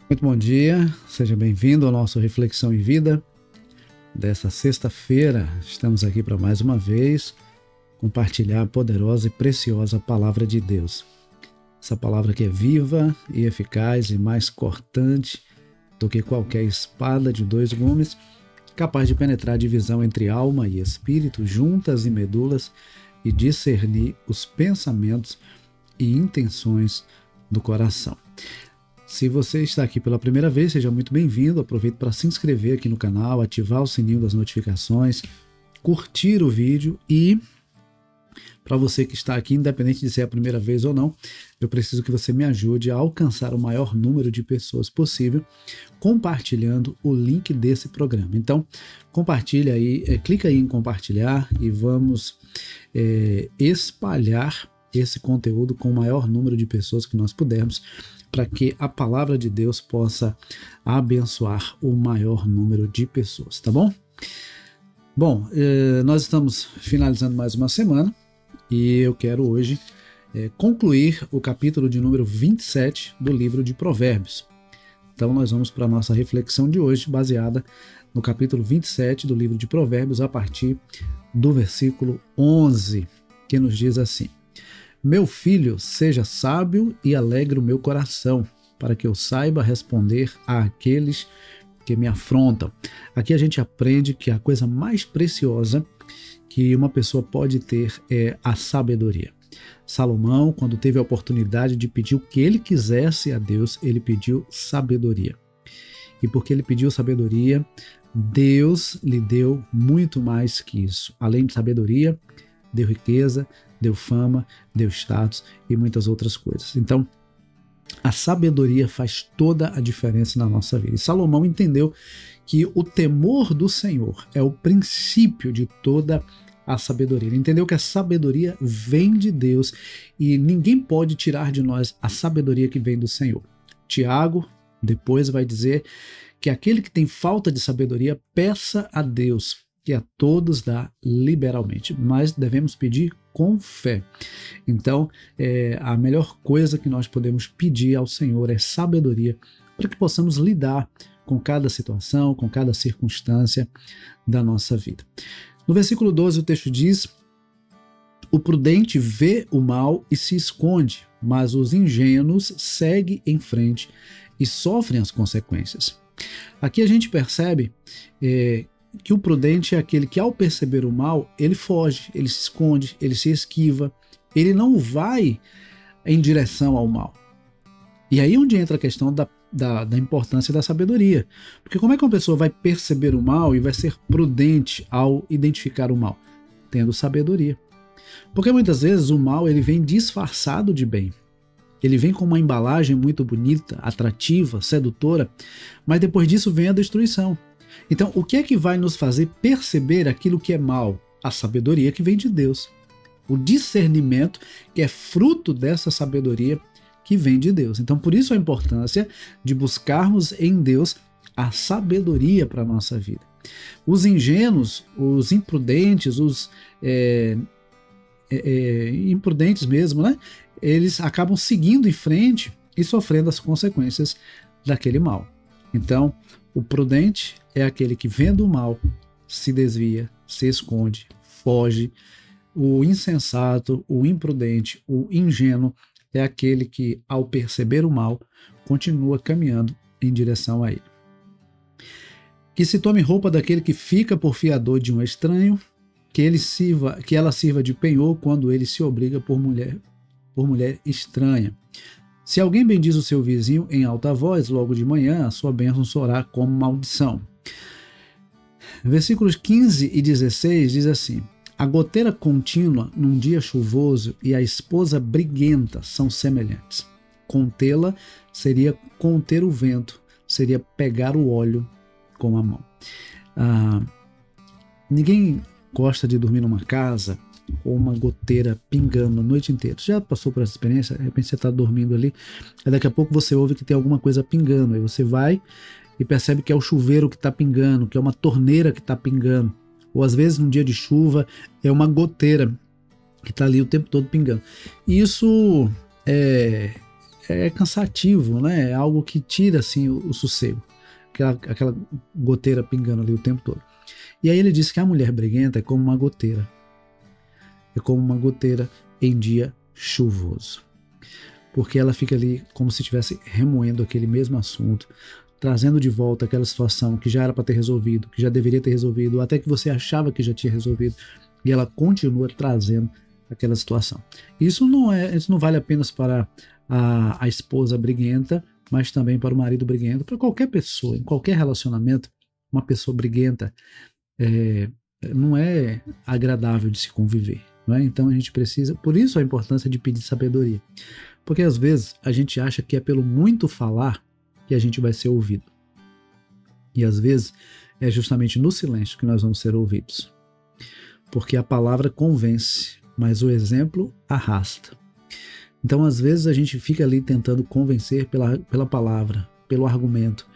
Muito bom dia, seja bem-vindo ao nosso Reflexão em Vida desta sexta-feira. Estamos aqui para mais uma vez compartilhar a poderosa e preciosa palavra de Deus. Essa palavra que é viva e eficaz e mais cortante do que qualquer espada de dois gumes, capaz de penetrar a divisão entre alma e espírito, juntas e medulas, e discernir os pensamentos e intenções do coração. Se você está aqui pela primeira vez, seja muito bem-vindo. Aproveite para se inscrever aqui no canal, ativar o sininho das notificações, curtir o vídeo e, para você que está aqui, independente de ser a primeira vez ou não, eu preciso que você me ajude a alcançar o maior número de pessoas possível compartilhando o link desse programa. Então, compartilha aí, clica aí em compartilhar e vamos espalhar esse conteúdo com o maior número de pessoas que nós pudermos, para que a palavra de Deus possa abençoar o maior número de pessoas, tá bom? Bom, nós estamos finalizando mais uma semana e eu quero hoje concluir o capítulo de número 27 do livro de Provérbios. Então nós vamos para a nossa reflexão de hoje, baseada no capítulo 27 do livro de Provérbios, a partir do versículo 11, que nos diz assim: Meu filho, seja sábio e alegre o meu coração, para que eu saiba responder àqueles que me afrontam. Aqui a gente aprende que a coisa mais preciosa que uma pessoa pode ter é a sabedoria. Salomão, quando teve a oportunidade de pedir o que ele quisesse a Deus, ele pediu sabedoria. E porque ele pediu sabedoria, Deus lhe deu muito mais que isso. Além de sabedoria, deu riqueza, deu fama, deu status e muitas outras coisas. Então, a sabedoria faz toda a diferença na nossa vida. E Salomão entendeu que o temor do Senhor é o princípio de toda a sabedoria. Ele entendeu que a sabedoria vem de Deus e ninguém pode tirar de nós a sabedoria que vem do Senhor. Tiago depois vai dizer que aquele que tem falta de sabedoria, peça a Deus, que a todos dá liberalmente, mas devemos pedir com fé. Então, a melhor coisa que nós podemos pedir ao Senhor é sabedoria, para que possamos lidar com cada situação, com cada circunstância da nossa vida. No versículo 12 o texto diz: O prudente vê o mal e se esconde, mas os ingênuos seguem em frente e sofrem as consequências. Aqui a gente percebe que o prudente é aquele que, ao perceber o mal, ele foge, ele se esconde, ele se esquiva, ele não vai em direção ao mal. E aí é onde entra a questão da importância da sabedoria. Porque como é que uma pessoa vai perceber o mal e vai ser prudente ao identificar o mal? Tendo sabedoria. Porque muitas vezes o mal ele vem disfarçado de bem. Ele vem com uma embalagem muito bonita, atrativa, sedutora, mas depois disso vem a destruição. Então, o que é que vai nos fazer perceber aquilo que é mal? A sabedoria que vem de Deus. O discernimento que é fruto dessa sabedoria que vem de Deus. Então, por isso a importância de buscarmos em Deus a sabedoria para a nossa vida. Os ingênuos, os imprudentes, os imprudentes mesmo, né? Eles acabam seguindo em frente e sofrendo as consequências daquele mal. Então, o prudente é aquele que, vendo o mal, se desvia, se esconde, foge. O insensato, o imprudente, o ingênuo é aquele que, ao perceber o mal, continua caminhando em direção a ele. Que se tome roupa daquele que fica por fiador de um estranho, que ela sirva de penhor quando ele se obriga por mulher estranha. Se alguém bendiz o seu vizinho em alta voz, logo de manhã, a sua bênção soará como maldição. Versículos 15 e 16 diz assim: A goteira contínua num dia chuvoso e a esposa briguenta são semelhantes. Contê-la seria conter o vento, seria pegar o óleo com a mão. Ninguém gosta de dormir numa casa com uma goteira pingando a noite inteira. Já passou por essa experiência? De repente você está dormindo ali, e daqui a pouco você ouve que tem alguma coisa pingando, aí você vai e percebe que é o chuveiro que está pingando, que é uma torneira que está pingando, ou às vezes num dia de chuva é uma goteira que está ali o tempo todo pingando. E isso é cansativo, né? É algo que tira assim o sossego, aquela goteira pingando ali o tempo todo. E aí ele diz que a mulher briguenta é como uma goteira. É como uma goteira em dia chuvoso. Porque ela fica ali como se estivesse remoendo aquele mesmo assunto, trazendo de volta aquela situação que já era para ter resolvido, que já deveria ter resolvido, ou até que você achava que já tinha resolvido, e ela continua trazendo aquela situação. Isso não vale apenas para a esposa briguenta, mas também para o marido briguento, para qualquer pessoa, em qualquer relacionamento, uma pessoa briguenta não é agradável de se conviver. Não é? Então a gente precisa, por isso a importância de pedir sabedoria. Porque às vezes a gente acha que é pelo muito falar que a gente vai ser ouvido. E às vezes é justamente no silêncio que nós vamos ser ouvidos. Porque a palavra convence, mas o exemplo arrasta. Então às vezes a gente fica ali tentando convencer pela palavra, pelo argumento.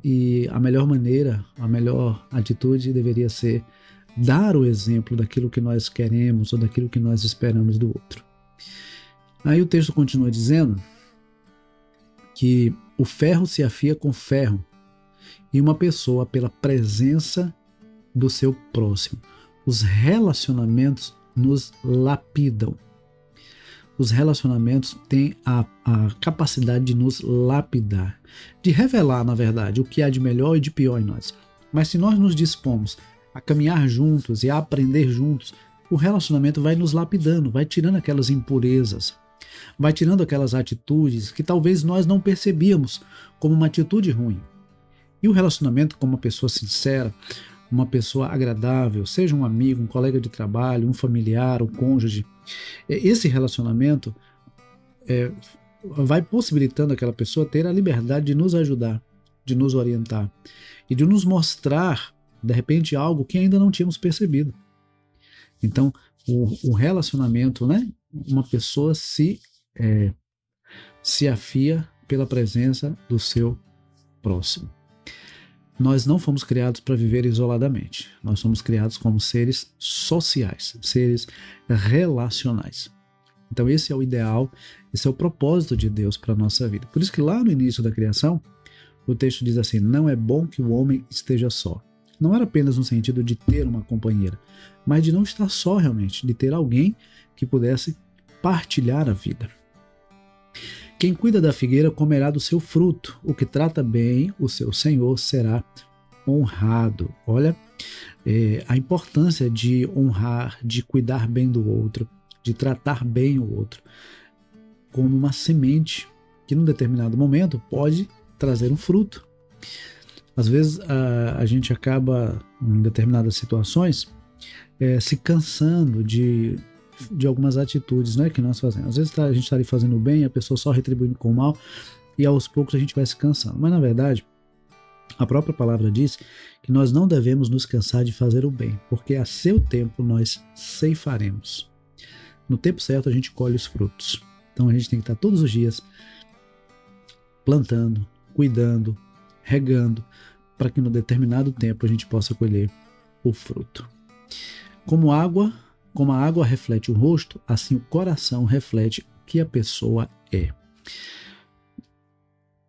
E a melhor maneira, a melhor atitude deveria ser dar o exemplo daquilo que nós queremos ou daquilo que nós esperamos do outro. Aí o texto continua dizendo que o ferro se afia com ferro e uma pessoa pela presença do seu próximo. Os relacionamentos nos lapidam. Os relacionamentos têm a capacidade de nos lapidar, de revelar, na verdade, o que há de melhor e de pior em nós. Mas se nós nos dispomos a caminhar juntos e a aprender juntos, o relacionamento vai nos lapidando, vai tirando aquelas impurezas, vai tirando aquelas atitudes que talvez nós não percebíamos como uma atitude ruim. E o relacionamento com uma pessoa sincera, uma pessoa agradável, seja um amigo, um colega de trabalho, um familiar, um cônjuge, esse relacionamento vai possibilitando aquela pessoa ter a liberdade de nos ajudar, de nos orientar e de nos mostrar, de repente, algo que ainda não tínhamos percebido. Então, o relacionamento, né? Uma pessoa se afia pela presença do seu próximo. Nós não fomos criados para viver isoladamente. Nós somos criados como seres sociais, seres relacionais. Então esse é o ideal, esse é o propósito de Deus para a nossa vida. Por isso que lá no início da criação, o texto diz assim: não é bom que o homem esteja só. Não era apenas no sentido de ter uma companheira, mas de não estar só realmente, de ter alguém que pudesse partilhar a vida. Quem cuida da figueira comerá do seu fruto. O que trata bem o seu senhor será honrado. Olha, a importância de honrar, de cuidar bem do outro, de tratar bem o outro, como uma semente que, num determinado momento, pode trazer um fruto. Às vezes, a gente acaba, em determinadas situações, se cansando de algumas atitudes, né, que nós fazemos. Às vezes a gente está ali fazendo o bem, a pessoa só retribuindo com o mal, e aos poucos a gente vai se cansando. Mas na verdade, a própria palavra diz que nós não devemos nos cansar de fazer o bem, porque a seu tempo nós ceifaremos. No tempo certo a gente colhe os frutos. Então a gente tem que estar todos os dias plantando, cuidando, regando, para que no determinado tempo a gente possa colher o fruto. Como a água reflete o rosto, assim o coração reflete o que a pessoa é.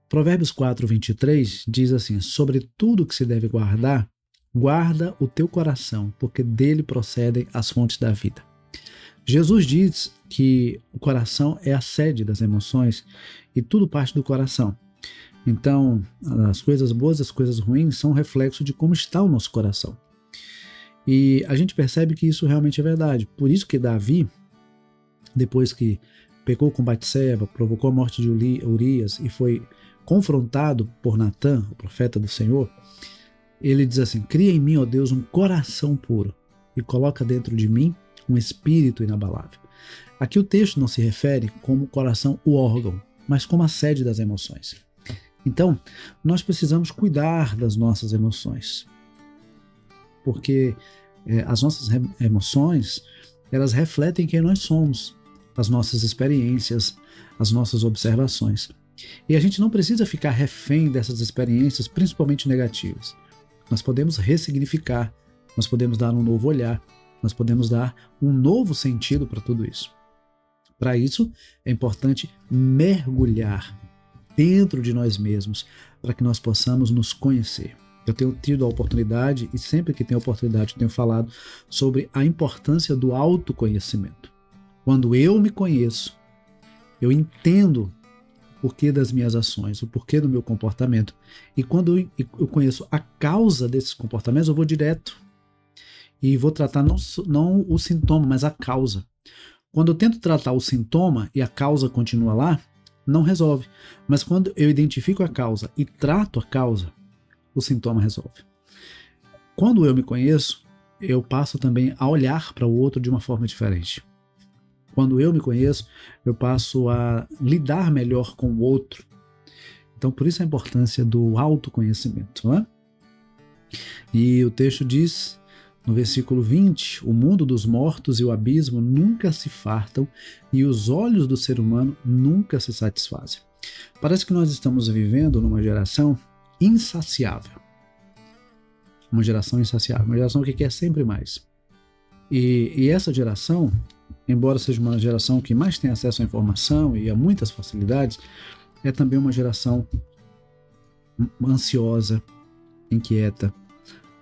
Provérbios 4:23 diz assim: sobre tudo que se deve guardar, guarda o teu coração, porque dele procedem as fontes da vida. Jesus diz que o coração é a sede das emoções e tudo parte do coração. Então, as coisas boas e as coisas ruins são um reflexo de como está o nosso coração. E a gente percebe que isso realmente é verdade. Por isso que Davi, depois que pecou com Batseba, provocou a morte de Urias e foi confrontado por Natã, o profeta do Senhor, ele diz assim: cria em mim, ó Deus, um coração puro e coloca dentro de mim um espírito inabalável. Aqui o texto não se refere como coração, o órgão, mas como a sede das emoções. Então, nós precisamos cuidar das nossas emoções, porque as nossas emoções, elas refletem quem nós somos, as nossas experiências, as nossas observações. E a gente não precisa ficar refém dessas experiências, principalmente negativas. Nós podemos ressignificar, nós podemos dar um novo olhar, nós podemos dar um novo sentido para tudo isso. Para isso, é importante mergulhar dentro de nós mesmos, para que nós possamos nos conhecer. Eu tenho tido a oportunidade, e sempre que tenho oportunidade, tenho falado sobre a importância do autoconhecimento. Quando eu me conheço, eu entendo o porquê das minhas ações, o porquê do meu comportamento. E quando eu conheço a causa desses comportamentos, eu vou direto e vou tratar não o sintoma, mas a causa. Quando eu tento tratar o sintoma e a causa continua lá, não resolve. Mas quando eu identifico a causa e trato a causa, o sintoma resolve. Quando eu me conheço, eu passo também a olhar para o outro de uma forma diferente. Quando eu me conheço, eu passo a lidar melhor com o outro. Então, por isso a importância do autoconhecimento, não é? E o texto diz, no versículo 20, o mundo dos mortos e o abismo nunca se fartam e os olhos do ser humano nunca se satisfazem. Parece que nós estamos vivendo numa geração insaciável. Uma geração insaciável, uma geração que quer sempre mais. E essa geração, embora seja uma geração que mais tem acesso à informação e a muitas facilidades, é também uma geração ansiosa, inquieta,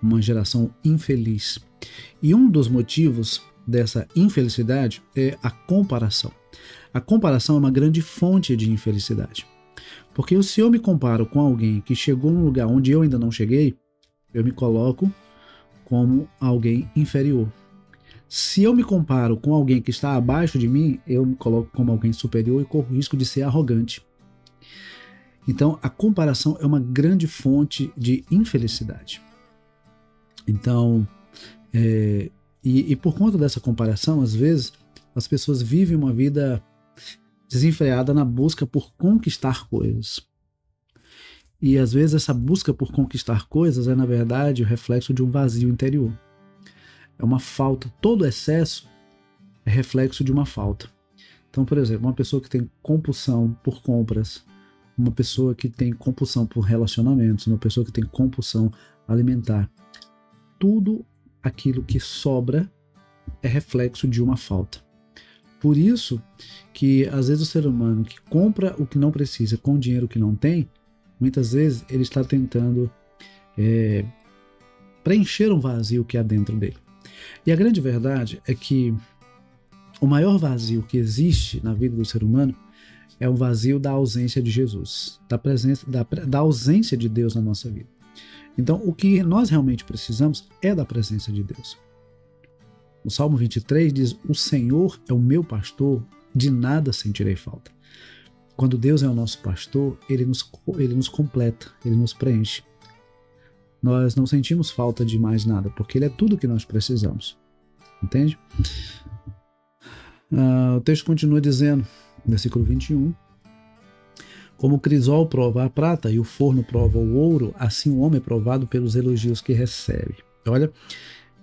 uma geração infeliz. E um dos motivos dessa infelicidade é a comparação. A comparação é uma grande fonte de infelicidade. Porque se eu me comparo com alguém que chegou num lugar onde eu ainda não cheguei, eu me coloco como alguém inferior. Se eu me comparo com alguém que está abaixo de mim, eu me coloco como alguém superior e corro o risco de ser arrogante. Então, a comparação é uma grande fonte de infelicidade. Então, por conta dessa comparação, às vezes, as pessoas vivem uma vida desenfreada na busca por conquistar coisas. E às vezes essa busca por conquistar coisas é, na verdade, o reflexo de um vazio interior. É uma falta. Todo excesso é reflexo de uma falta. Então, por exemplo, uma pessoa que tem compulsão por compras, uma pessoa que tem compulsão por relacionamentos, uma pessoa que tem compulsão alimentar, tudo aquilo que sobra é reflexo de uma falta. Por isso que, às vezes, o ser humano que compra o que não precisa com o dinheiro que não tem, muitas vezes ele está tentando preencher um vazio que há dentro dele. E a grande verdade é que o maior vazio que existe na vida do ser humano é o vazio da ausência de Jesus, da ausência de Deus na nossa vida. Então, o que nós realmente precisamos é da presença de Deus. O Salmo 23 diz: o Senhor é o meu pastor, de nada sentirei falta. Quando Deus é o nosso pastor, Ele nos completa, Ele nos preenche. Nós não sentimos falta de mais nada, porque Ele é tudo que nós precisamos. Entende? O texto continua dizendo, versículo 21, como o crisol prova a prata e o forno prova o ouro, assim o homem é provado pelos elogios que recebe. Olha,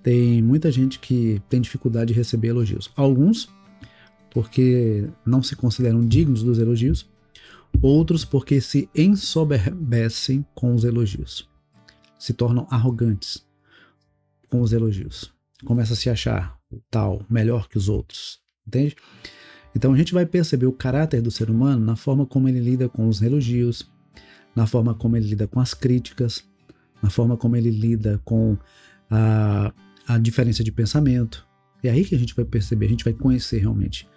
tem muita gente que tem dificuldade de receber elogios. Alguns porque não se consideram dignos dos elogios, outros porque se ensoberbecem com os elogios, se tornam arrogantes com os elogios, começa a se achar o tal, melhor que os outros, entende? Então a gente vai perceber o caráter do ser humano na forma como ele lida com os elogios, na forma como ele lida com as críticas, na forma como ele lida com a diferença de pensamento. É aí que a gente vai perceber, a gente vai conhecer realmente.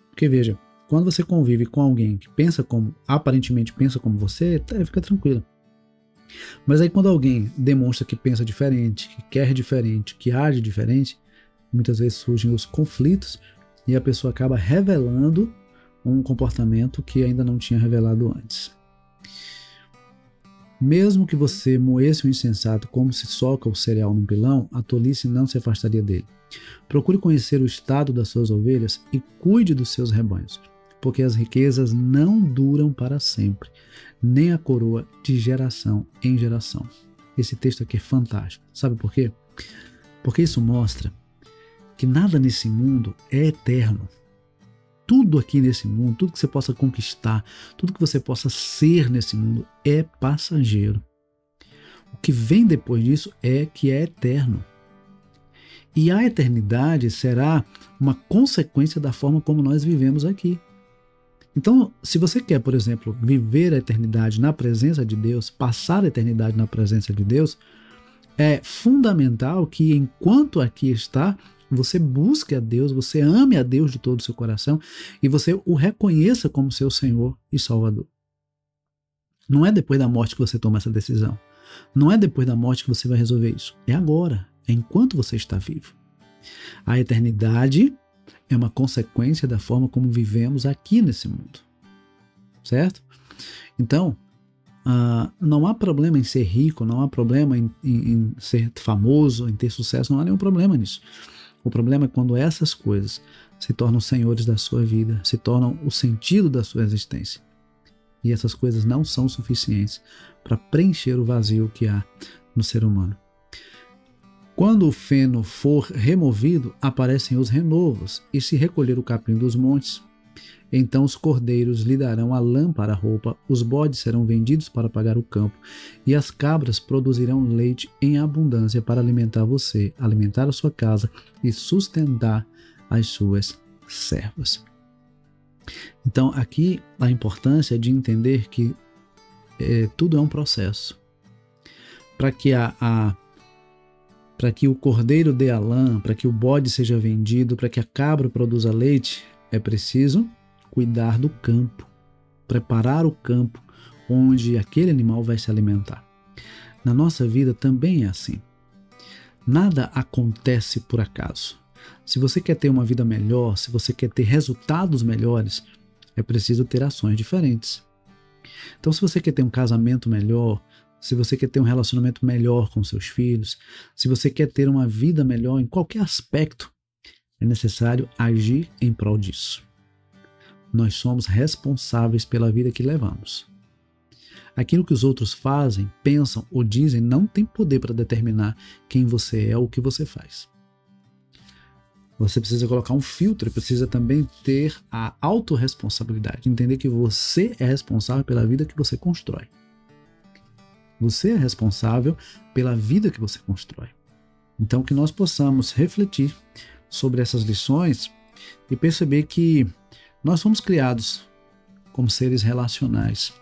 Porque veja, quando você convive com alguém que aparentemente pensa como você, fica tranquilo. Mas aí quando alguém demonstra que pensa diferente, que quer diferente, que age diferente, muitas vezes surgem os conflitos e a pessoa acaba revelando um comportamento que ainda não tinha revelado antes. Mesmo que você moesse o insensato como se soca o cereal num pilão, a tolice não se afastaria dele. Procure conhecer o estado das suas ovelhas e cuide dos seus rebanhos, porque as riquezas não duram para sempre, nem a coroa de geração em geração. Esse texto aqui é fantástico. Sabe por quê? Porque isso mostra que nada nesse mundo é eterno. Tudo aqui nesse mundo, tudo que você possa conquistar, tudo que você possa ser nesse mundo é passageiro. O que vem depois disso é que é eterno. E a eternidade será uma consequência da forma como nós vivemos aqui. Então, se você quer, por exemplo, viver a eternidade na presença de Deus, passar a eternidade na presença de Deus, é fundamental que, enquanto aqui está, você busque a Deus, você ame a Deus de todo o seu coração e você o reconheça como seu Senhor e Salvador. Não é depois da morte que você toma essa decisão. Não é depois da morte que você vai resolver isso. É agora, é enquanto você está vivo. A eternidade é uma consequência da forma como vivemos aqui nesse mundo. Certo? Então, não há problema em ser rico, não há problema em ser famoso, em ter sucesso, não há nenhum problema nisso. O problema é quando essas coisas se tornam senhores da sua vida, se tornam o sentido da sua existência. E essas coisas não são suficientes para preencher o vazio que há no ser humano. Quando o feno for removido, aparecem os renovos, e se recolher o capim dos montes, então os cordeiros lhe darão a lã para a roupa, os bodes serão vendidos para pagar o campo, e as cabras produzirão leite em abundância para alimentar você, alimentar a sua casa e sustentar as suas servas. Então, aqui a importância de entender que tudo é um processo. Para que o cordeiro dê a lã, para que o bode seja vendido, para que a cabra produza leite, é preciso cuidar do campo, preparar o campo onde aquele animal vai se alimentar. Na nossa vida também é assim. Nada acontece por acaso. Se você quer ter uma vida melhor, se você quer ter resultados melhores, é preciso ter ações diferentes. Então, se você quer ter um casamento melhor, se você quer ter um relacionamento melhor com seus filhos, se você quer ter uma vida melhor em qualquer aspecto, é necessário agir em prol disso. Nós somos responsáveis pela vida que levamos. Aquilo que os outros fazem, pensam ou dizem não tem poder para determinar quem você é ou o que você faz. Você precisa colocar um filtro, precisa também ter a autorresponsabilidade, entender que você é responsável pela vida que você constrói. Você é responsável pela vida que você constrói. Então, que nós possamos refletir sobre essas lições e perceber que nós fomos criados como seres relacionais.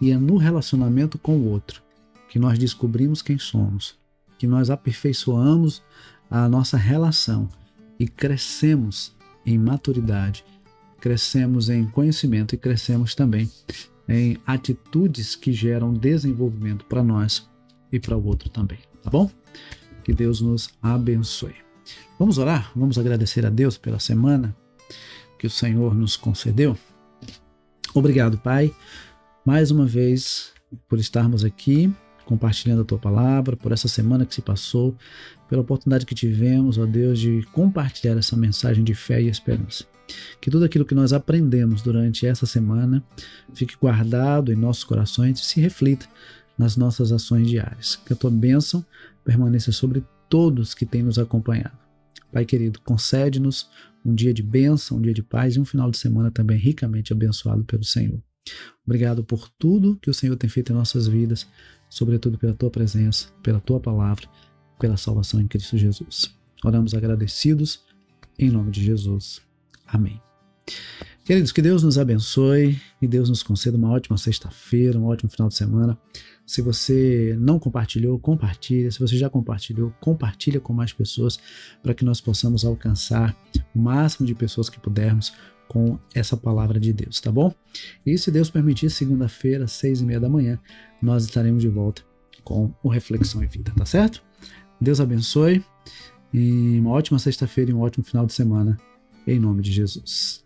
E é no relacionamento com o outro que nós descobrimos quem somos, que nós aperfeiçoamos a nossa relação e crescemos em maturidade, crescemos em conhecimento e crescemos também em atitudes que geram desenvolvimento para nós e para o outro também, tá bom? Que Deus nos abençoe. Vamos orar? Vamos agradecer a Deus pela semana que o Senhor nos concedeu. Obrigado, Pai, mais uma vez por estarmos aqui compartilhando a Tua Palavra, por essa semana que se passou, pela oportunidade que tivemos, ó Deus, de compartilhar essa mensagem de fé e esperança. Que tudo aquilo que nós aprendemos durante essa semana fique guardado em nossos corações e se reflita nas nossas ações diárias. Que a Tua bênção permaneça sobre todos que têm nos acompanhado. Pai querido, concede-nos um dia de bênção, um dia de paz e um final de semana também ricamente abençoado pelo Senhor. Obrigado por tudo que o Senhor tem feito em nossas vidas, sobretudo pela Tua presença, pela Tua palavra, pela salvação em Cristo Jesus. Oramos agradecidos em nome de Jesus. Amém. Queridos, que Deus nos abençoe e Deus nos conceda uma ótima sexta-feira, um ótimo final de semana. Se você não compartilhou, compartilha. Se você já compartilhou, compartilha com mais pessoas para que nós possamos alcançar o máximo de pessoas que pudermos com essa palavra de Deus, tá bom? E se Deus permitir, segunda-feira, 6h30 da manhã, nós estaremos de volta com o Reflexão e Vida, tá certo? Deus abençoe e uma ótima sexta-feira e um ótimo final de semana, em nome de Jesus.